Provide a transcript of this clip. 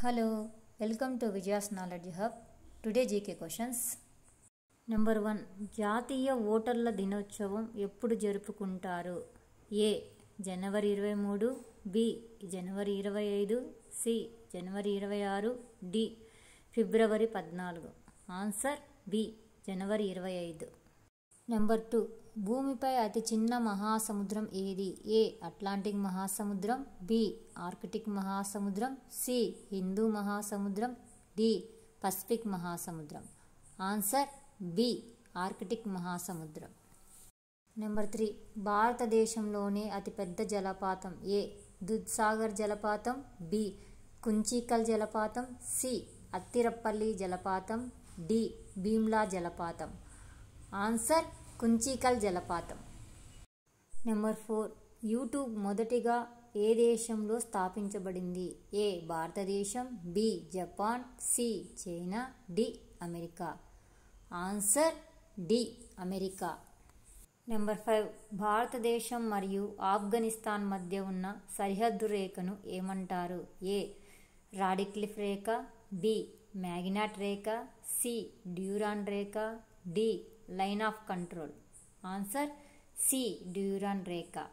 Hello, welcome to Vijaya's Knowledge Hub. Today GK questions. Number 1. జాతీయ ఓటర్ల దినోత్సవం ఎప్పుడు జరుపుకుంటారు? A. జనవరి 23, B. జనవరి 25, C. జనవరి 26, D. ఫిబ్రవరి 14. Answer B. జనవరి 25. నెంబర్ 2. భూమిపై అతి చిన్న మహాసముద్రం ఏది? ఏ. అట్లాంటిక్ మహాసముద్రం, బి. ఆర్కిటిక్ మహాసముద్రం, సి. హిందూ మహాసముద్రం, డి. పసిఫిక్ మహాసముద్రం. Answer B. ఆర్కిటిక్ మహాసముద్రం. నెంబర్ 3. భారతదేశంలోనే అతిపెద్ద జలపాతం? ఏ. దుధ్సాగర్ జలపాతం, బి. కుంచికల్ జలపాతం, సి. అత్తిరప్పల్లి జలపాతం, డి. భీమ్లా జలపాతం. ఆన్సర్ కుంచికల్ జలపాతం. నెంబర్ 4. యూట్యూబ్ మొదటిగా ఏ దేశంలో స్థాపించబడింది? A. Bharatadesam, B. Japan, C. China, D. America. Answer D. America. Number 5. Bharatadesam మరియు ఆఫ్ఘనిస్తాన్ మధ్య ఉన్న సరిహద్దు రేఖను ఏమంటారు? ఏ. రాడిక్లిఫ్ రేఖ, బి. మ్యాగ్నాట్ రేఖ, సి. డ్యూరాన్ రేఖ, D. Line of control. Answer C. Durand Rekha.